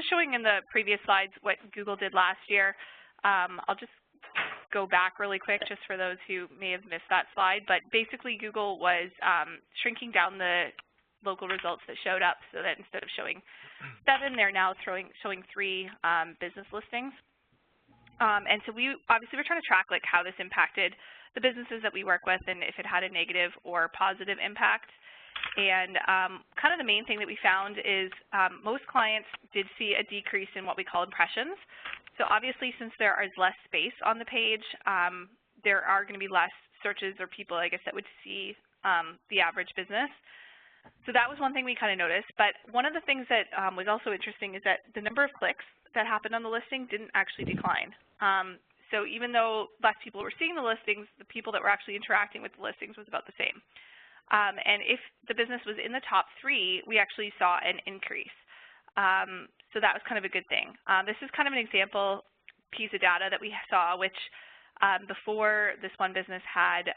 just showing in the previous slides what Google did last year. I'll just go back really quick just for those who may have missed that slide. But basically, Google was shrinking down the local results that showed up so that instead of showing 7, they're now showing 3 business listings. And so obviously we're trying to track like how this impacted the businesses that we work with and if it had a negative or positive impact. And kind of the main thing that we found is most clients did see a decrease in what we call impressions. So obviously, since there is less space on the page, there are going to be less searches or people, I guess, that would see the average business. So that was one thing we kind of noticed. But one of the things that was also interesting is that the number of clicks that happened on the listing didn't actually decline. So even though less people were seeing the listings, the people that were actually interacting with the listings was about the same. And if the business was in the top 3, we actually saw an increase. So that was kind of a good thing. This is kind of an example piece of data that we saw, which before this one business had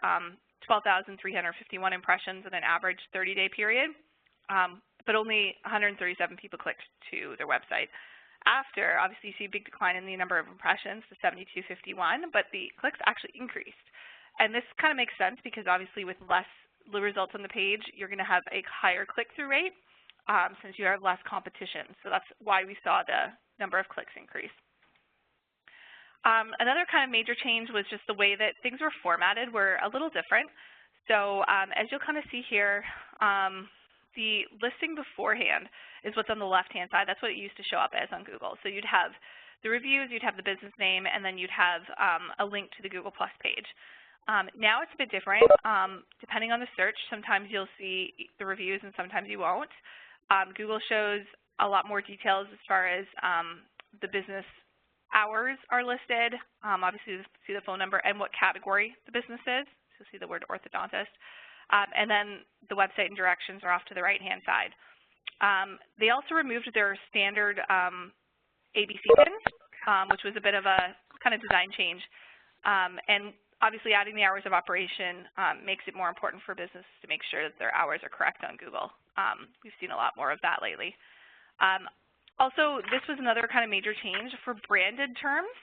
12,351 impressions in an average 30-day period, but only 137 people clicked to their website. After, obviously, you see a big decline in the number of impressions to 7,251, but the clicks actually increased. And this kind of makes sense because obviously with less results on the page, you're going to have a higher click-through rate since you have less competition. So that's why we saw the number of clicks increase. Another kind of major change was just the way that things were formatted were a little different. So as you'll kind of see here, the listing beforehand is what's on the left-hand side. That's what it used to show up as on Google. So you'd have the reviews, you'd have the business name, and then you'd have a link to the Google Plus page. Now it's a bit different. Depending on the search, sometimes you'll see the reviews and sometimes you won't. Google shows a lot more details as far as the business hours are listed. Obviously, you see the phone number and what category the business is. So you'll see the word orthodontist. And then the website and directions are off to the right-hand side. They also removed their standard ABC pins, which was a bit of a kind of design change. And obviously, adding the hours of operation makes it more important for businesses to make sure that their hours are correct on Google. We've seen a lot more of that lately. Also, this was another kind of major change for branded terms.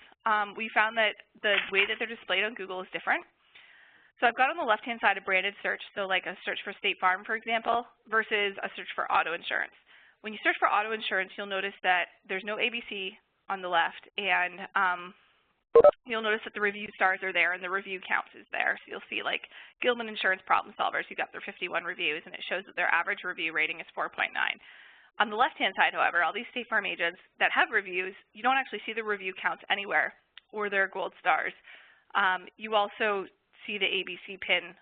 We found that the way that they're displayed on Google is different. So I've got on the left-hand side a branded search, so like a search for State Farm, for example, versus a search for auto insurance. When you search for auto insurance, you'll notice that there's no ABC on the left, and you'll notice that the review stars are there and the review count is there. So you'll see like Gilman Insurance Problem Solvers, you've got their 51 reviews, and it shows that their average review rating is 4.9. On the left-hand side, however, all these State Farm agents that have reviews, you don't actually see the review counts anywhere or their gold stars. You also see the ABC pin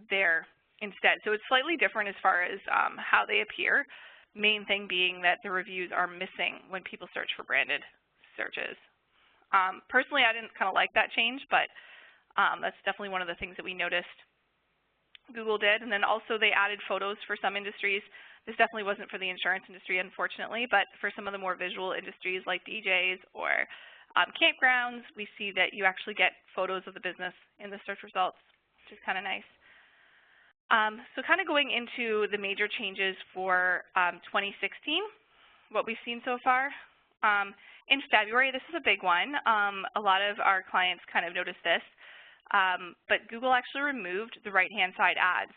there instead. So it's slightly different as far as how they appear, main thing being that the reviews are missing when people search for branded searches. Personally, I didn't kind of like that change, but that's definitely one of the things that we noticed Google did. And then also they added photos for some industries. This definitely wasn't for the insurance industry, unfortunately, but for some of the more visual industries like DJs or campgrounds, we see that you actually get photos of the business in the search results, which is kind of nice. So kind of going into the major changes for 2016, what we've seen so far. In February, this is a big one. A lot of our clients kind of noticed this, but Google actually removed the right-hand side ads.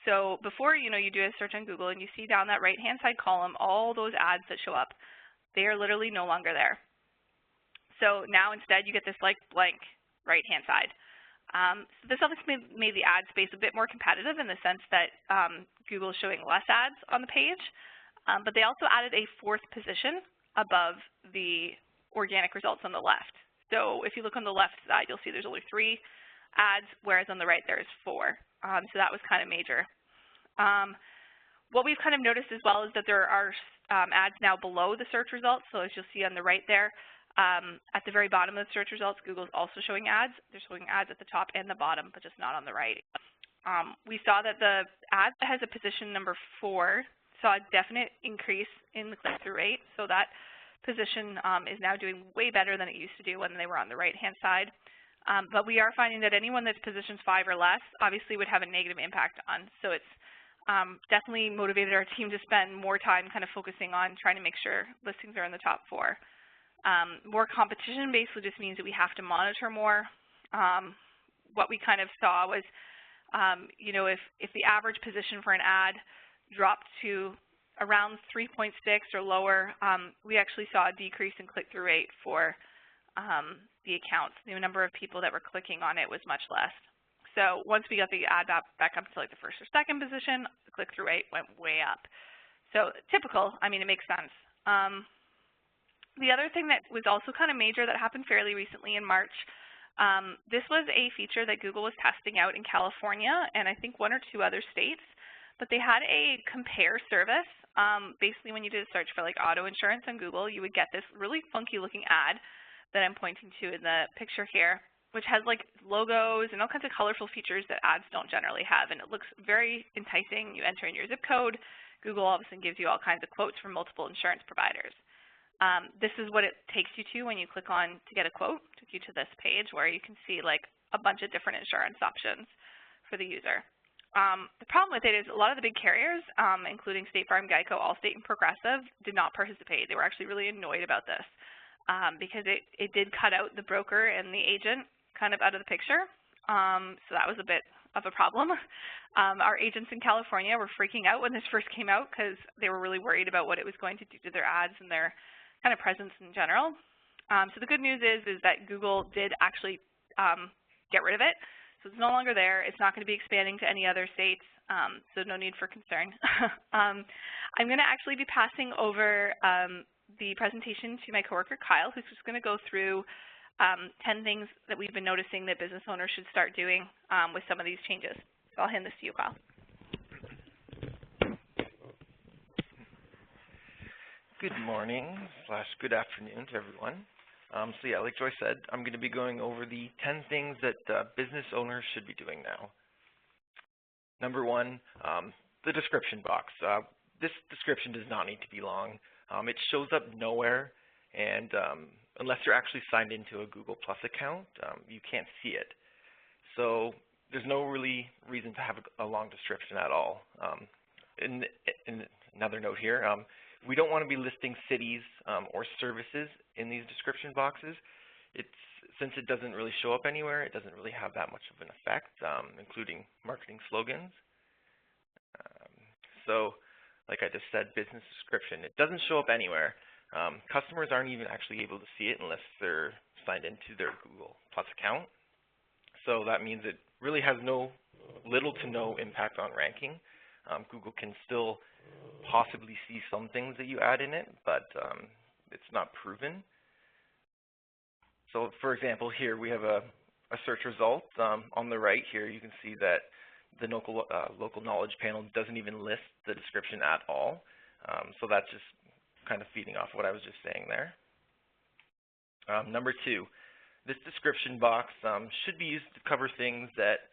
So before, you do a search on Google and you see down that right-hand side column all those ads that show up, they are literally no longer there. So now instead you get this like blank right-hand side. So this obviously made the ad space a bit more competitive in the sense that Google is showing less ads on the page, but they also added a 4th position above the organic results on the left. So if you look on the left side, you'll see there's only 3 ads, whereas on the right there's 4. So that was kind of major. What we've kind of noticed as well is that there are ads now below the search results. So as you'll see on the right there, at the very bottom of the search results, Google's also showing ads. They're showing ads at the top and the bottom, but just not on the right. We saw that the ad that has a position number 4 saw a definite increase in the click-through rate. So that position is now doing way better than it used to do when they were on the right-hand side. But we are finding that anyone that's positions 5 or less obviously would have a negative impact on. So it's definitely motivated our team to spend more time kind of focusing on trying to make sure listings are in the top 4. More competition basically just means that we have to monitor more. What we kind of saw was, you know, if the average position for an ad dropped to around 3.6 or lower, we actually saw a decrease in click-through rate for the accounts. The number of people that were clicking on it was much less. So once we got the ad back up to like the 1st or 2nd position, the click-through rate went way up. So typical, I mean, it makes sense. The other thing that was also kind of major that happened fairly recently in March, this was a feature that Google was testing out in California and I think 1 or 2 other states, but they had a compare service. Basically, when you did a search for like auto insurance on Google, you would get this really funky looking ad that I'm pointing to in the picture here, which has like logos and all kinds of colorful features that ads don't generally have, and it looks very enticing. You enter in your zip code, Google all of a sudden gives you all kinds of quotes from multiple insurance providers. This is what it takes you to when you click on to get a quote. It took you to this page where you can see like a bunch of different insurance options for the user. The problem with it is a lot of the big carriers, including State Farm, Geico, Allstate, and Progressive, did not participate. They were actually really annoyed about this because it did cut out the broker and the agent kind of out of the picture. So that was a bit of a problem. Our agents in California were freaking out when this first came out because they were really worried about what it was going to do to their ads and their kind of presence in general. So the good news is that Google did actually get rid of it. So it's no longer there. It's not going to be expanding to any other states, so no need for concern. I'm going to actually be passing over the presentation to my coworker, Kyle, who's just going to go through 10 things that we've been noticing that business owners should start doing with some of these changes. So I'll hand this to you, Kyle. Good morning / good afternoon to everyone. So yeah, like Joy said, I'm going to be going over the 10 things that business owners should be doing now. Number 1, the description box. This description does not need to be long. It shows up nowhere, and unless you're actually signed into a Google Plus account, you can't see it. So there's no really reason to have a long description at all. In another note here, we don't want to be listing cities or services in these description boxes. Since it doesn't really show up anywhere, it doesn't really have that much of an effect, including marketing slogans. So, like I just said, business description. It doesn't show up anywhere. Customers aren't even actually able to see it unless they're signed into their Google Plus account. So that means it really has little to no impact on ranking. Google can still possibly see some things that you add in it, but it's not proven. So for example, here we have a search result. On the right here, you can see that the local knowledge panel doesn't even list the description at all. So that's just kind of feeding off what I was just saying there. Number 2, this description box should be used to cover things that,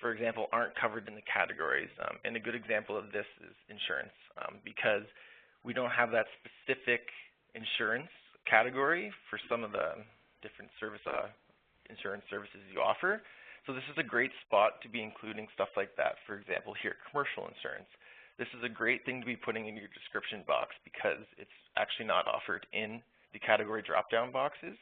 for example, aren't covered in the categories. And a good example of this is insurance, because we don't have that specific insurance category for some of the different insurance services you offer. So this is a great spot to be including stuff like that. For example, here, commercial insurance. This is a great thing to be putting in your description box because it's actually not offered in the category drop-down boxes.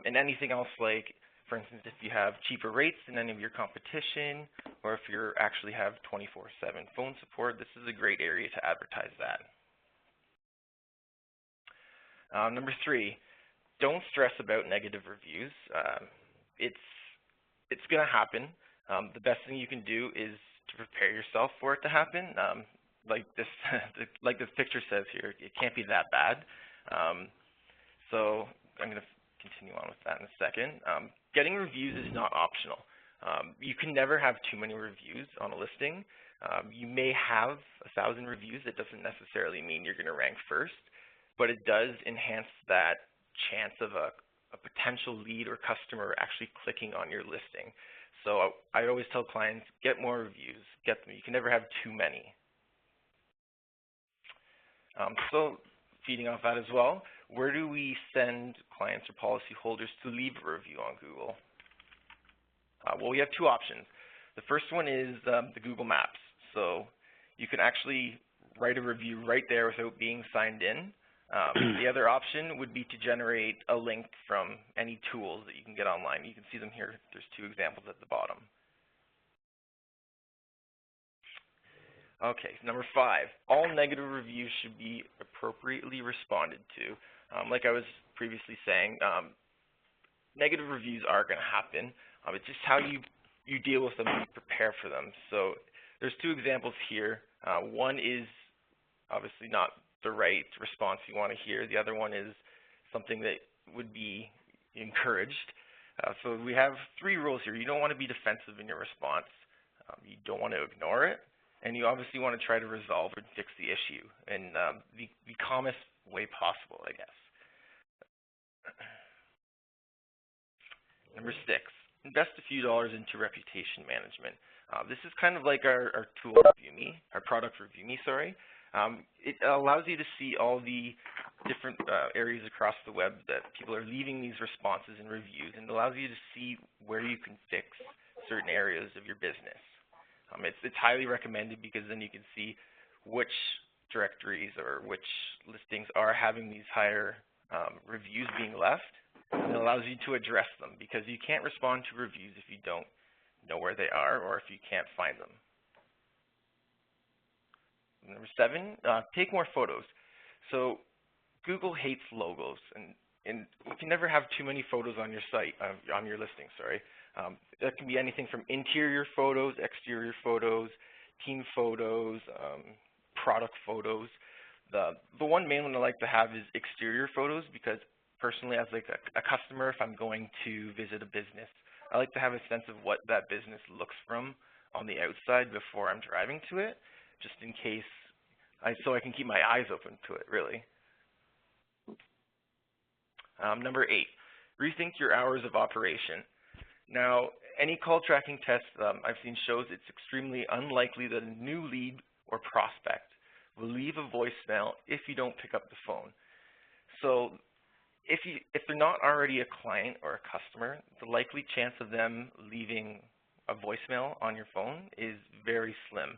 And anything else like, for instance, if you have cheaper rates than any of your competition, or if you actually have 24/7 phone support, this is a great area to advertise that. Number 3, don't stress about negative reviews. It's going to happen. The best thing you can do is to prepare yourself for it to happen. Like this picture says here, it can't be that bad. So I'm going to continue on with that in a second. Getting reviews is not optional. You can never have too many reviews on a listing. You may have 1,000 reviews. It doesn't necessarily mean you're going to rank first, but it does enhance that chance of a potential lead or customer actually clicking on your listing. So I always tell clients, get more reviews, get them. You can never have too many. So feeding off that as well, where do we send clients or policyholders to leave a review on Google? Well, we have 2 options. The first one is the Google Maps. So you can actually write a review right there without being signed in. The other option would be to generate a link from any tools that you can get online. You can see them here. There's 2 examples at the bottom. Okay, number 5, all negative reviews should be appropriately responded to. Like I was previously saying, negative reviews are going to happen. It's just how you deal with them and you prepare for them. So there's 2 examples here. One is obviously not the right response you want to hear. The other one is something that would be encouraged. So we have 3 rules here. You don't want to be defensive in your response. You don't want to ignore it. And you obviously want to try to resolve or fix the issue in the calmest way possible, I guess. Number 6, invest a few dollars into reputation management. This is kind of like our tool Review Me, our product Review Me, sorry. It allows you to see all the different areas across the web that people are leaving these responses and reviews, and it allows you to see where you can fix certain areas of your business. It's highly recommended because then you can see which directories or which listings are having these higher reviews being left, and it allows you to address them because you can't respond to reviews if you don't know where they are or if you can't find them. Number 7, take more photos. So Google hates logos, and you can never have too many photos on your site, on your listing, sorry. That can be anything from interior photos, exterior photos, team photos, product photos. The one main one I like to have is exterior photos because personally as like a customer, if I'm going to visit a business, I like to have a sense of what that business looks from on the outside before I'm driving to it, just in case, so I can keep my eyes open to it, really. Number 8, rethink your hours of operation. Now, any call tracking test I've seen shows it's extremely unlikely that a new lead or prospect will leave a voicemail if you don't pick up the phone. So if they're not already a client or a customer, the likely chance of them leaving a voicemail on your phone is very slim.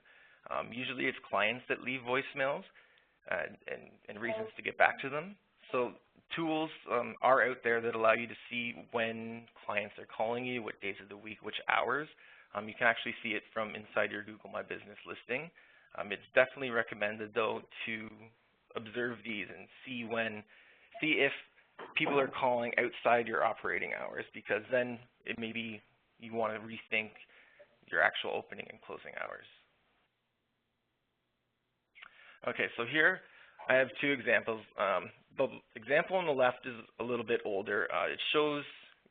Usually it's clients that leave voicemails and reasons to get back to them. So tools are out there that allow you to see when clients are calling you, what days of the week, which hours. You can actually see it from inside your Google My Business listing. It's definitely recommended, though, to observe these and see if people are calling outside your operating hours, because then it maybe you want to rethink your actual opening and closing hours. Okay, so here I have 2 examples. The example on the left is a little bit older. It shows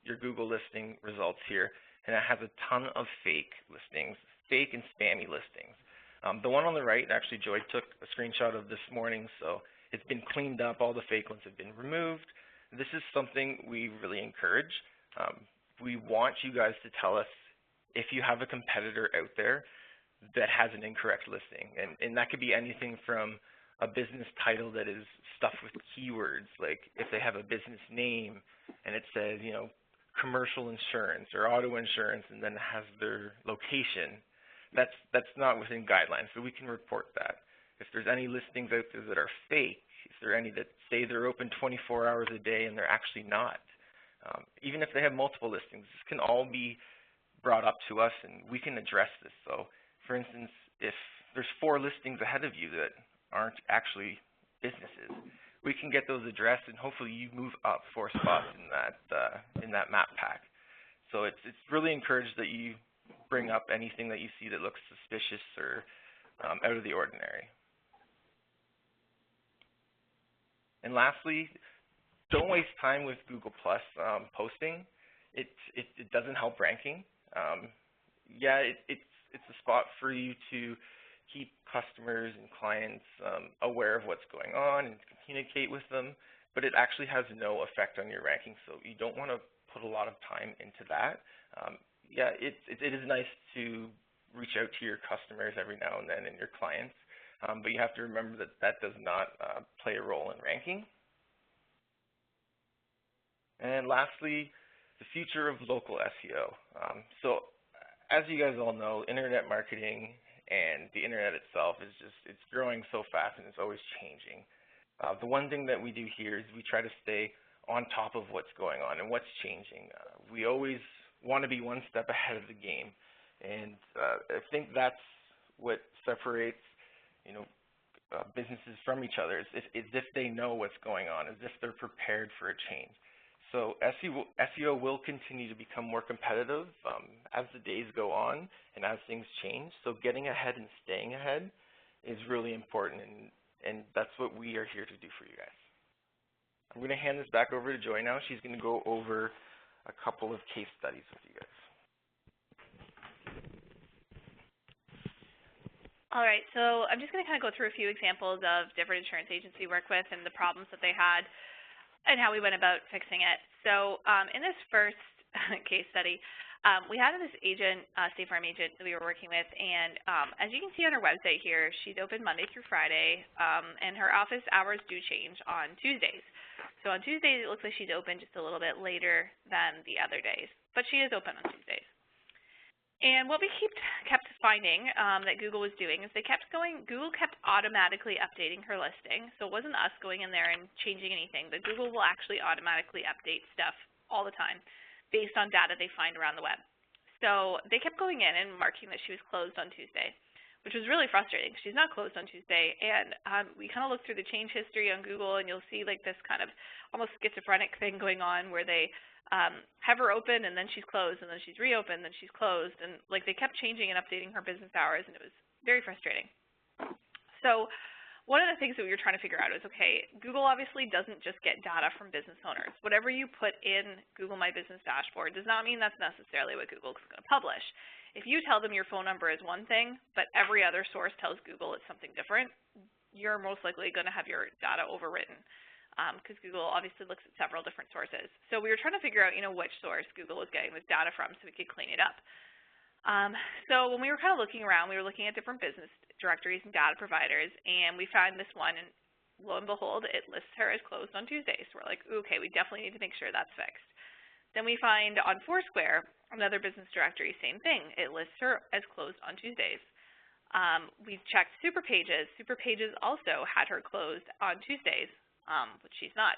your Google listing results here, and it has a ton of fake listings, fake and spammy listings. The one on the right, actually Joy took a screenshot of this morning, so it's been cleaned up. All the fake ones have been removed. This is something we really encourage. We want you guys to tell us if you have a competitor out there that has an incorrect listing, and that could be anything from a business title that is stuffed with keywords, like if they have a business name and it says, you know, commercial insurance or auto insurance, and then it has their location. That's not within guidelines, so we can report that. If there's any listings out there that are fake, if there are any that say they're open 24 hours a day and they're actually not, even if they have multiple listings, this can all be brought up to us and we can address this. So, for instance, if there's 4 listings ahead of you that aren't actually businesses, we can get those addressed, and hopefully you move up 4 spots in that map pack. So it's really encouraged that you bring up anything that you see that looks suspicious or out of the ordinary. And lastly, don't waste time with Google Plus posting. It doesn't help ranking. Yeah, it's a spot for you to keep customers and clients aware of what's going on and communicate with them, but it actually has no effect on your ranking, so you don't want to put a lot of time into that. Yeah, it is nice to reach out to your customers every now and then and your clients, but you have to remember that that does not play a role in ranking. And lastly, the future of local SEO. So as you guys all know, internet marketing and the internet itself is it's growing so fast and it's always changing. The one thing that we do here is we try to stay on top of what's going on and what's changing. We always want to be one step ahead of the game, and I think that's what separates, businesses from each other. Is if they know what's going on, as if they're prepared for a change. So SEO will continue to become more competitive as the days go on and as things change. So getting ahead and staying ahead is really important, and that's what we are here to do for you guys. I'm going to hand this back over to Joy now. She's going to go over a couple of case studies with you guys. All right, so I'm just going to kind of go through a few examples of different insurance agents we work with and the problems that they had and how we went about fixing it. So in this first case study, we had this agent, State Farm agent that we were working with, and as you can see on her website here, she's open Monday through Friday, and her office hours do change on Tuesdays. So on Tuesdays, it looks like she's open just a little bit later than the other days, but she is open on Tuesdays. And what we kept finding that Google was doing is Google kept automatically updating her listing. So it wasn't us going in there and changing anything, but Google will actually automatically update stuff all the time based on data they find around the web. So they kept going in and marking that she was closed on Tuesday, which was really frustrating. She's not closed on Tuesday. And we kind of looked through the change history on Google, and you'll see like this kind of almost schizophrenic thing going on where they have her open and then she's closed and then she's reopened, then she's closed, and like they kept changing and updating her business hours, and it was very frustrating. So one of the things that we were trying to figure out is, okay, Google obviously doesn't just get data from business owners. Whatever you put in Google My Business dashboard does not mean that's necessarily what Google's going to publish. If you tell them your phone number is one thing, but every other source tells Google it's something different, you're most likely going to have your data overwritten, because Google obviously looks at several different sources. So we were trying to figure out, which source Google was getting this data from so we could clean it up. So when we were kind of looking around, we were looking at different business directories and data providers, and we found this one, and lo and behold, it lists her as closed on Tuesdays. So we're like, okay, we definitely need to make sure that's fixed. Then we find on Foursquare, another business directory, same thing. It lists her as closed on Tuesdays. We checked Super Pages. Super Pages also had her closed on Tuesdays, but she's not.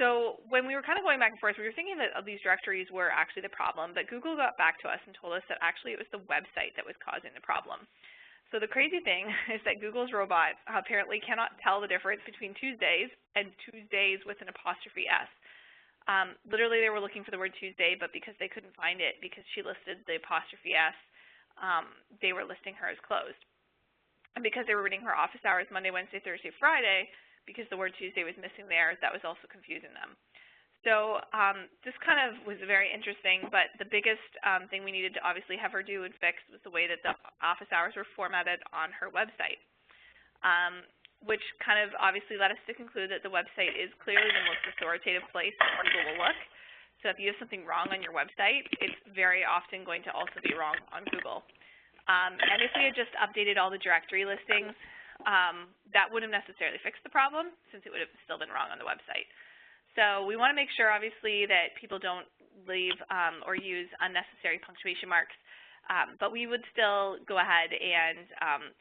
So when we were kind of going back and forth, we were thinking that these directories were actually the problem, but Google got back to us and told us that actually it was the website that was causing the problem. So the crazy thing is that Google's robot apparently cannot tell the difference between Tuesdays and Tuesdays with an apostrophe S. Literally, they were looking for the word Tuesday, but because they couldn't find it because she listed the apostrophe S, they were listing her as closed. And because they were reading her office hours Monday, Wednesday, Thursday, Friday, because the word Tuesday was missing there, that was also confusing them. So this kind of was very interesting, but the biggest thing we needed to obviously have her do and fix was the way that the office hours were formatted on her website, which kind of obviously led us to conclude that the website is clearly the most authoritative place that people will look. So if you have something wrong on your website, it's very often going to also be wrong on Google. And if we had just updated all the directory listings, that wouldn't have necessarily fixed the problem, since it would have still been wrong on the website. So we want to make sure, obviously, that people don't leave or use unnecessary punctuation marks, but we would still go ahead and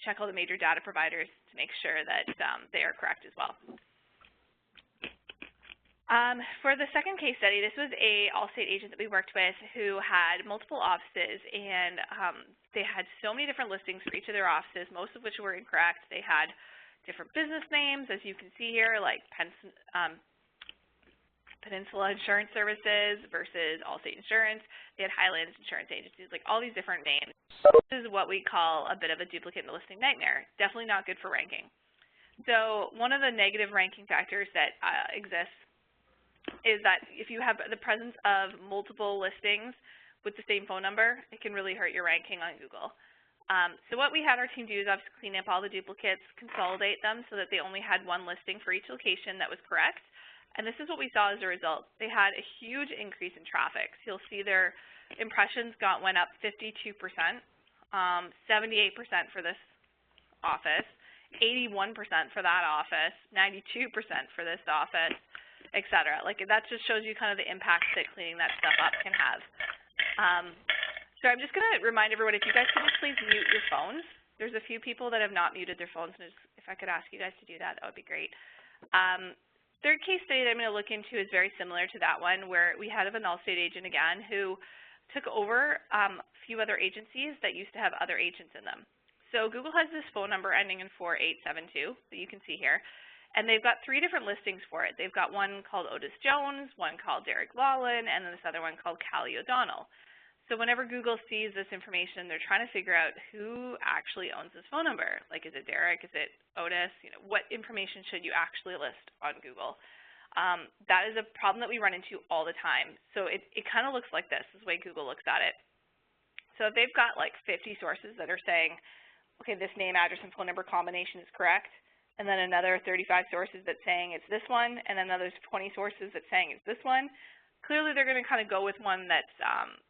check all the major data providers to make sure that they are correct as well. For the second case study, this was a Allstate agent that we worked with who had multiple offices, and they had so many different listings for each of their offices, most of which were incorrect. They had different business names, as you can see here, like Peninsula Insurance Services versus Allstate Insurance. They had Highlands Insurance Agencies, like all these different names. This is what we call a bit of a duplicate in the listing nightmare. Definitely not good for ranking. So one of the negative ranking factors that exists is that if you have the presence of multiple listings with the same phone number, it can really hurt your ranking on Google. So what we had our team do is obviously clean up all the duplicates, consolidate them so that they only had one listing for each location that was correct. And this is what we saw as a result. They had a huge increase in traffic. So you'll see their impressions went up 52%, 78% for this office, 81% for that office, 92% for this office, et cetera. Like, that just shows you kind of the impact that cleaning that stuff up can have. So I'm just going to remind everyone, if you guys could just please mute your phones There's a few people that have not muted their phones, and if I could ask you guys to do that, that would be great. Third case study that I'm going to look into is very similar to that one, where we had an all-state agent again who took over a few other agencies that used to have other agents in them. So Google has this phone number ending in 4872 that you can see here, and they've got 3 different listings for it. They've got one called Otis Jones, one called Derek Lawlin, and then this other one called Callie O'Donnell. So whenever Google sees this information, they're trying to figure out who actually owns this phone number. Like, is it Derek? Is it Otis? You know, what information should you actually list on Google? That is a problem that we run into all the time. So it kind of looks like this is the way Google looks at it. So if they've got like 50 sources that are saying, okay, this name, address, and phone number combination is correct, and then another 35 sources that's saying it's this one, and then another 20 sources that's saying it's this one, clearly they're going to kind of go with one that's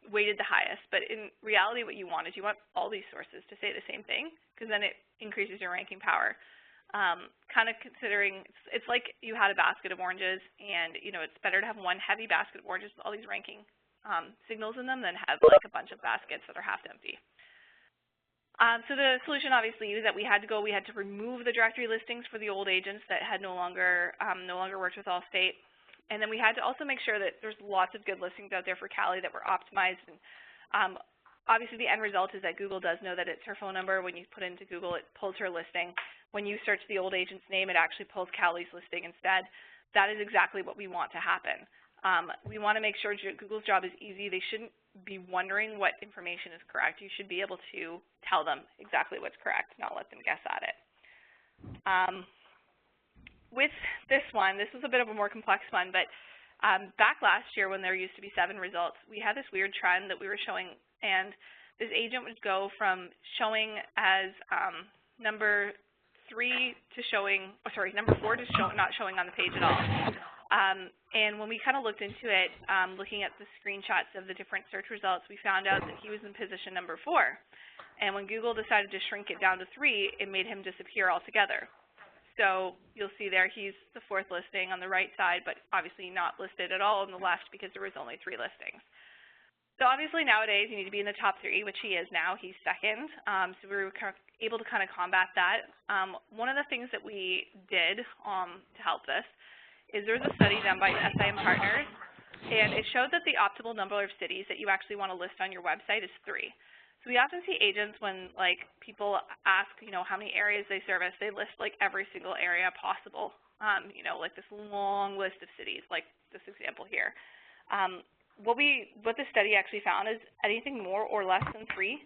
weighted the highest. But in reality, what you want is you want all these sources to say the same thing, because then it increases your ranking power. Kind of considering it's like you had a basket of oranges, and you know it's better to have one heavy basket of oranges with all these ranking signals in them than have like a bunch of baskets that are half empty. So the solution obviously is that we had to remove the directory listings for the old agents that had no longer worked with Allstate. And then we had to also make sure that there's lots of good listings out there for Callie that were optimized. And obviously the end result is that Google does know that it's her phone number. When you put it into Google, it pulls her listing. When you search the old agent's name, it actually pulls Callie's listing instead. That is exactly what we want to happen. We want to make sure Google's job is easy. They shouldn't be wondering what information is correct. You should be able to tell them exactly what's correct, not let them guess at it. With this one, this was a bit of a more complex one, but back last year when there used to be 7 results, we had this weird trend that we were showing, and this agent would go from showing as number 4 to not showing on the page at all. And when we kind of looked into it, looking at the screenshots of the different search results, we found out that he was in position number 4. And when Google decided to shrink it down to 3, it made him disappear altogether. So you'll see there he's the 4th listing on the right side, but obviously not listed at all on the left because there was only 3 listings. So obviously nowadays you need to be in the top 3, which he is now. He's 2nd. So we were able to kind of combat that. One of the things that we did to help this is there was a study done by SIM Partners, and it showed that the optimal number of cities that you actually want to list on your website is 3. So we often see agents when like people ask, you know, how many areas they service, they list like every single area possible, you know, like this long list of cities, like this example here. What the study actually found is anything more or less than 3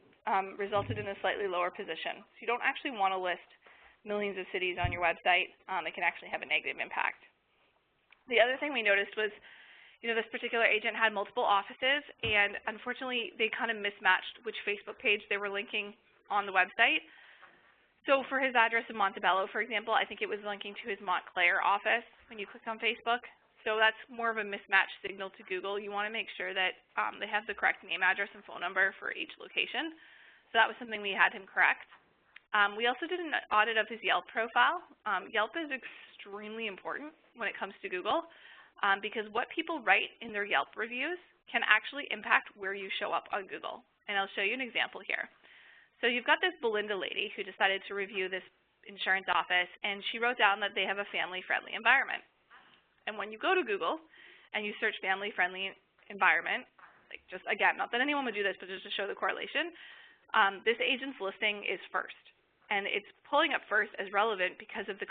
resulted in a slightly lower position. So you don't actually want to list millions of cities on your website. It can actually have a negative impact. The other thing we noticed was, you know, this particular agent had multiple offices, and unfortunately they kind of mismatched which Facebook page they were linking on the website. So for his address in Montebello, for example, I think it was linking to his Montclair office when you click on Facebook. So that's more of a mismatched signal to Google. You want to make sure that they have the correct name, address, and phone number for each location. So that was something we had him correct. We also did an audit of his Yelp profile. Yelp is extremely important when it comes to Google because what people write in their Yelp reviews can actually impact where you show up on Google. And I'll show you an example here. So you've got this Belinda lady who decided to review this insurance office, and she wrote down that they have a family-friendly environment. And when you go to Google and you search family-friendly environment, like just again, not that anyone would do this, but just to show the correlation, this agent's listing is first. And it's pulling up first as relevant because of the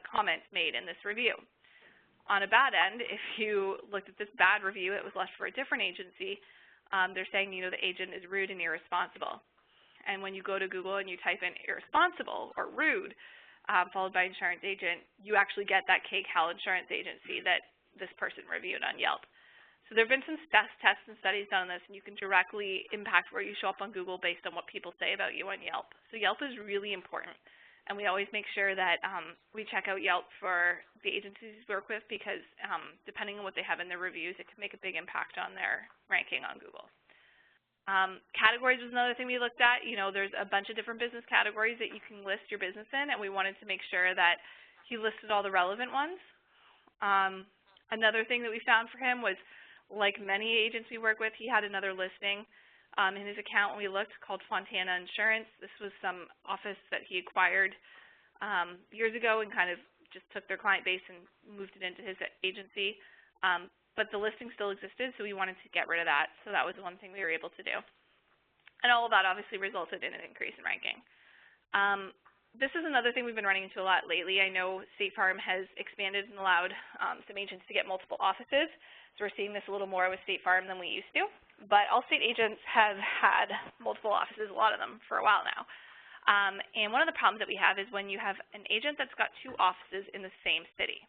comments made in this review. On a bad end, if you looked at this bad review, it was left for a different agency. They're saying, you know, the agent is rude and irresponsible. And when you go to Google and you type in irresponsible or rude, followed by insurance agent, you actually get that KCAL insurance agency that this person reviewed on Yelp. So there have been some tests and studies done on this, and you can directly impact where you show up on Google based on what people say about you on Yelp. So Yelp is really important, and we always make sure that we check out Yelp for the agencies we work with because depending on what they have in their reviews, it can make a big impact on their ranking on Google. Categories was another thing we looked at. You know, there's a bunch of different business categories that you can list your business in, and we wanted to make sure that he listed all the relevant ones. Another thing that we found for him was, like many agents we work with, he had another listing In his account, we looked, called Fontana Insurance. This was some office that he acquired years ago and kind of just took their client base and moved it into his agency. But the listing still existed, so we wanted to get rid of that. So that was one thing we were able to do. And all of that obviously resulted in an increase in ranking. This is another thing we've been running into a lot lately. I know State Farm has expanded and allowed some agents to get multiple offices. So we're seeing this a little more with State Farm than we used to. But Allstate agents have had multiple offices, a lot of them, for a while now. And one of the problems that we have is when you have an agent that's got two offices in the same city.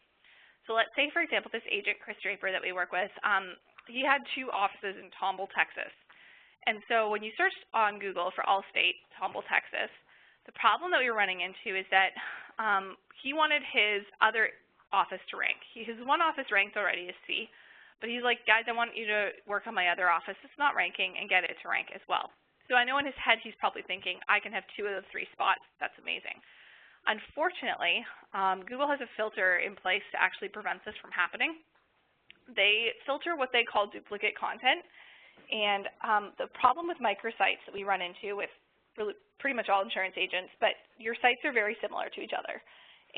So let's say, for example, this agent, Chris Draper, that we work with, he had two offices in Tomball, Texas. And so when you search on Google for Allstate, Tomball, Texas, the problem that we were running into is that he wanted his other office to rank. His one office ranked already as C, but he's like, guys, I want you to work on my other office. It's not ranking and get it to rank as well. So I know in his head he's probably thinking, I can have 2 of the 3 spots. That's amazing. Unfortunately, Google has a filter in place to actually prevent this from happening. They filter what they call duplicate content. And the problem with microsites that we run into with really pretty much all insurance agents, but your sites are very similar to each other.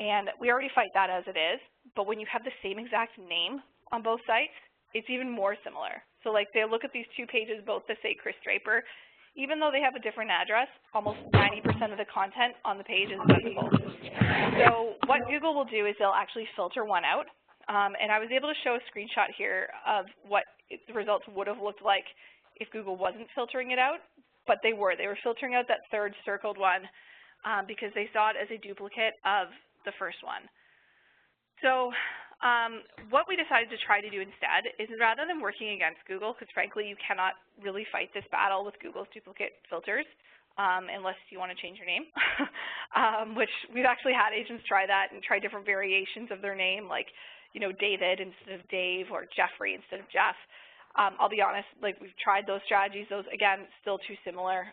And we already fight that as it is, but when you have the same exact name on both sites, it's even more similar. So like they look at these 2 pages both that say Chris Draper, even though they have a different address, almost 90% of the content on the page is visible. So what Google will do is they'll actually filter one out. And I was able to show a screenshot here of what the results would have looked like if Google wasn't filtering it out, but they were. They were filtering out that 3rd circled one because they saw it as a duplicate of the first one. So what we decided to try to do instead is rather than working against Google, because frankly you cannot really fight this battle with Google's duplicate filters unless you want to change your name, which we've actually had agents try that and try different variations of their name, like, you know, David instead of Dave or Jeffrey instead of Jeff. I'll be honest, like we've tried those strategies. Those, again, still too similar.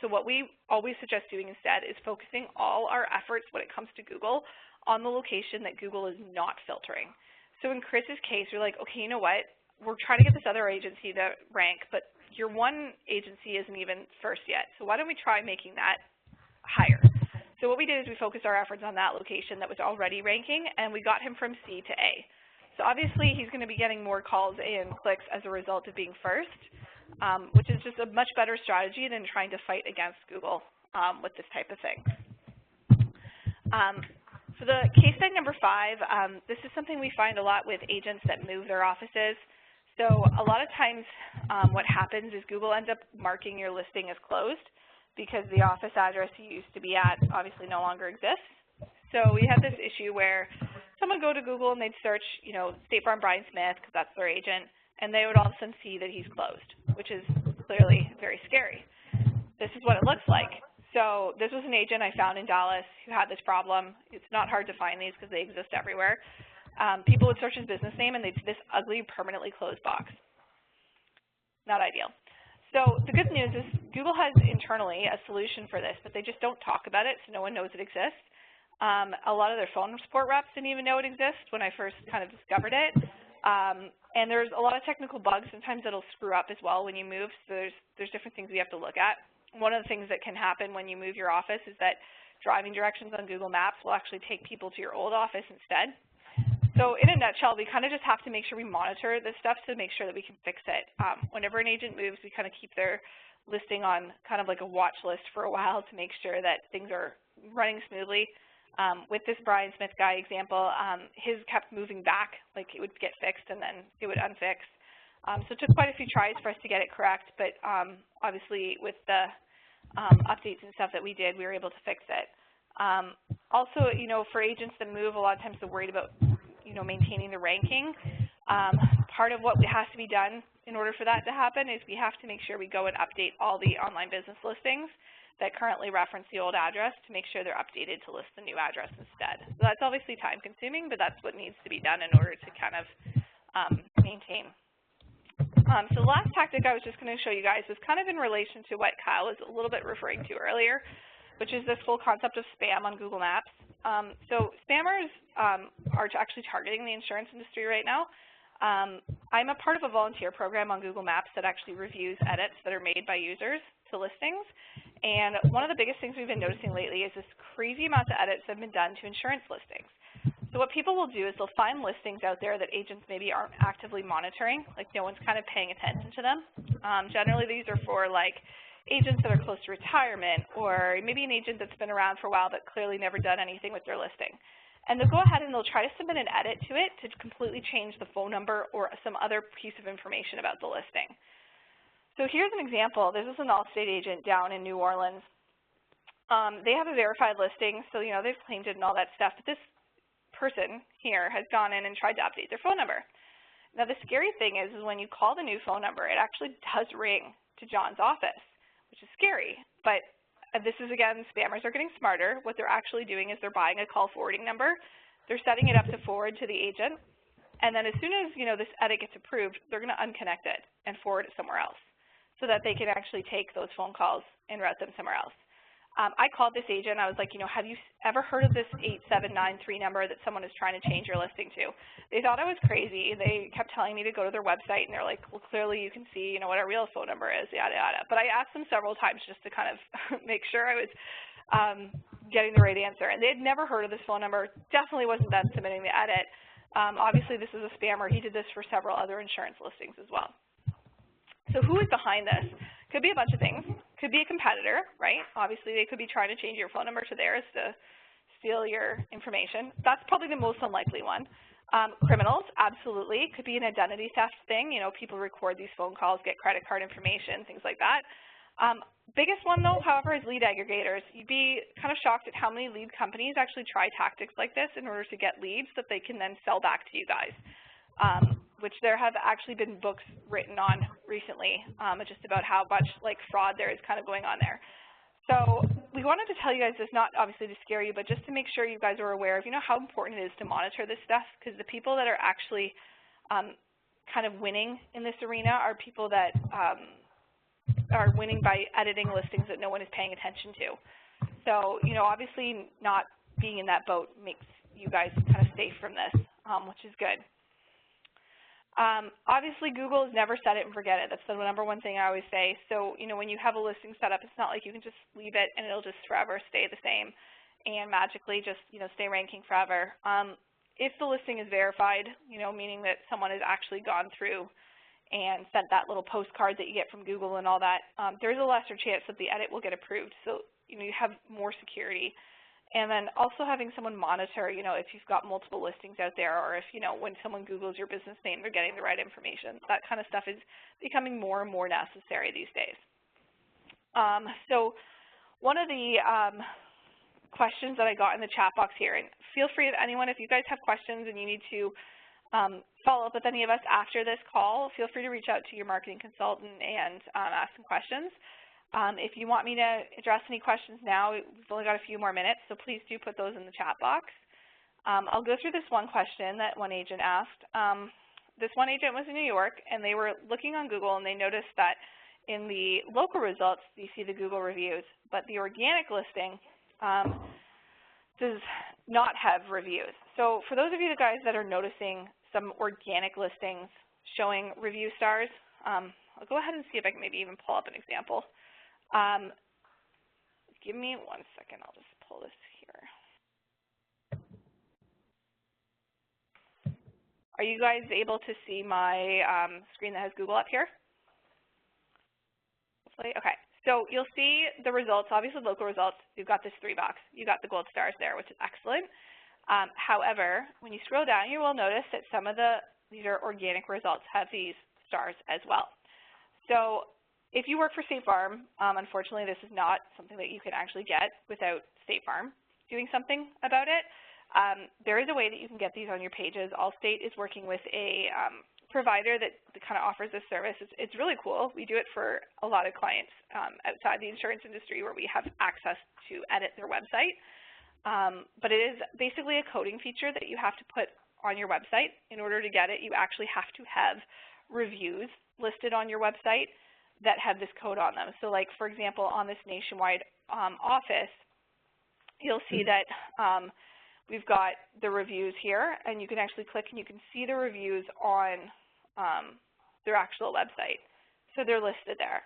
So what we always suggest doing instead is focusing all our efforts when it comes to Google on the location that Google is not filtering. So in Chris's case, we're like, okay, you know what? We're trying to get this other agency to rank, but your one agency isn't even first yet. So why don't we try making that higher? So what we did is we focused our efforts on that location that was already ranking, and we got him from C to A. So obviously he's going to be getting more calls and clicks as a result of being first, which is just a much better strategy than trying to fight against Google with this type of thing. For the case study number 5, this is something we find a lot with agents that move their offices. So a lot of times what happens is Google ends up marking your listing as closed because the office address you used to be at obviously no longer exists. So we had this issue where someone would go to Google and they'd search, you know, State Farm Brian Smith, because that's their agent, and they would all of a sudden see that he's closed, which is clearly very scary. This is what it looks like. So this was an agent I found in Dallas who had this problem. It's not hard to find these because they exist everywhere. People would search his business name and they'd see this ugly permanently closed box. Not ideal. So the good news is Google has internally a solution for this, but they just don't talk about it, so no one knows it exists. A lot of their phone support reps didn't even know it exists when I first kind of discovered it. And there's a lot of technical bugs. Sometimes it'll screw up as well when you move, so there's different things we have to look at. One of the things that can happen when you move your office is that driving directions on Google Maps will actually take people to your old office instead. So in a nutshell, we kind of just have to make sure we monitor this stuff to make sure that we can fix it. Whenever an agent moves, we kind of keep their listing on kind of like a watch list for a while to make sure that things are running smoothly. With this Brian Smith guy example, his kept moving back, like it would get fixed and then it would unfix. So it took quite a few tries for us to get it correct, but obviously with the updates and stuff that we did, we were able to fix it. Also, you know, for agents that move, a lot of times they're worried about, you know, maintaining the ranking. Part of what has to be done in order for that to happen is we have to make sure we go and update all the online business listings that currently reference the old address to make sure they're updated to list the new address instead. So that's obviously time consuming, but that's what needs to be done in order to kind of maintain. So the last tactic I was just going to show you guys was kind of in relation to what Kyle was a little bit referring to earlier, which is this whole concept of spam on Google Maps. So spammers are actually targeting the insurance industry right now. I'm a part of a volunteer program on Google Maps that actually reviews edits that are made by users to listings. And one of the biggest things we've been noticing lately is this crazy amount of edits that have been done to insurance listings. So what people will do is they'll find listings out there that agents maybe aren't actively monitoring, like no one's kind of paying attention to them. Generally these are for like agents that are close to retirement, or maybe an agent that's been around for a while but clearly never done anything with their listing. And they'll go ahead and they'll try to submit an edit to it to completely change the phone number or some other piece of information about the listing. So here's an example. This is an Allstate agent down in New Orleans. They have a verified listing, so they've claimed it and all that stuff, but this person here has gone in and tried to update their phone number. Now the scary thing is when you call the new phone number, it actually does ring to John's office, which is scary. But this is, again, spammers are getting smarter. What they're actually doing is they're buying a call forwarding number. They're setting it up to forward to the agent. And then as soon as, this edit gets approved, they're going to unconnect it and forward it somewhere else so that they can actually take those phone calls and route them somewhere else. I called this agent. I was like, have you ever heard of this 8793 number that someone is trying to change your listing to? They thought I was crazy. They kept telling me to go to their website, and they're like, well, clearly you can see, what our real phone number is, yada, yada. But I asked them several times just to kind of make sure I was getting the right answer. And they had never heard of this phone number. Definitely wasn't them submitting the edit. Obviously, this is a spammer. He did this for several other insurance listings as well. So who is behind this? Could be a bunch of things. Could be a competitor, right? Obviously, they could be trying to change your phone number to theirs to steal your information. That's probably the most unlikely one. Criminals, absolutely. Could be an identity theft thing. People record these phone calls, get credit card information, things like that. Biggest one, though, however, is lead aggregators. You'd be kind of shocked at how many lead companies actually try tactics like this in order to get leads that they can then sell back to you guys. Which there have actually been books written on recently just about how much fraud there is kind of going on there. So we wanted to tell you guys this, not obviously to scare you, but just to make sure you guys are aware of how important it is to monitor this stuff, because the people that are actually kind of winning in this arena are people that are winning by editing listings that no one is paying attention to. So obviously not being in that boat makes you guys kind of safe from this, which is good. Obviously, Google is never set it and forget it. That's the number one thing I always say. So, when you have a listing set up, it's not like you can just leave it and it'll just forever stay the same and magically just, stay ranking forever. If the listing is verified, meaning that someone has actually gone through and sent that little postcard that you get from Google and all that, there's a lesser chance that the edit will get approved. So, you have more security. And then also having someone monitor, if you've got multiple listings out there, or if, when someone Googles your business name, they're getting the right information. That kind of stuff is becoming more and more necessary these days. So one of the questions that I got in the chat box here, and feel free, anyone, if you guys have questions and you need to follow up with any of us after this call, feel free to reach out to your marketing consultant and ask some questions. If you want me to address any questions now, we've only got a few more minutes, so please do put those in the chat box. I'll go through this one question that one agent asked. This one agent was in New York, and they were looking on Google, and they noticed that in the local results, you see the Google reviews, but the organic listing does not have reviews. So for those of you guys that are noticing some organic listings showing review stars, I'll go ahead and see if I can maybe even pull up an example. Give me 1 second, I'll just pull this here. Are you guys able to see my screen that has Google up here? Hopefully, okay. So you'll see the results, obviously local results, you've got this 3 box. You got the gold stars there, which is excellent. However, when you scroll down, you will notice that some of these are organic results have these stars as well. So if you work for State Farm, unfortunately this is not something that you can actually get without State Farm doing something about it. There is a way that you can get these on your pages. Allstate is working with a provider that kind of offers this service. It's really cool. We do it for a lot of clients outside the insurance industry where we have access to edit their website. But it is basically a coding feature that you have to put on your website. In order to get it, you actually have to have reviews listed on your website that have this code on them. So like, for example, on this nationwide office, you'll see that we've got the reviews here, and you can actually click and you can see the reviews on their actual website. So they're listed there.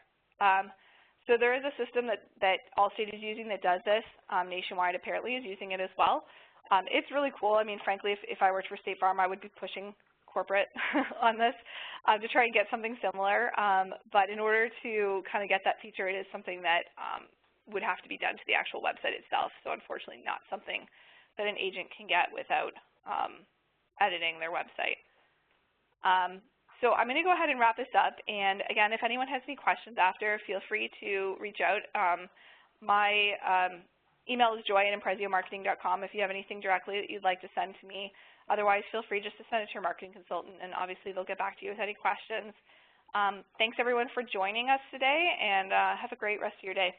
So there is a system that Allstate is using that does this. Nationwide apparently is using it as well. It's really cool. I mean, frankly, if I worked for State Farm, I would be pushing corporate on this to try and get something similar. But in order to kind of get that feature, it is something that would have to be done to the actual website itself. So unfortunately, not something that an agent can get without editing their website. So I'm going to go ahead and wrap this up. And again, if anyone has any questions after, feel free to reach out. My email is joy@imprezziomarketing.com if you have anything directly that you'd like to send to me. Otherwise, feel free just to send it to your marketing consultant, and obviously they'll get back to you with any questions. Thanks, everyone, for joining us today, and have a great rest of your day.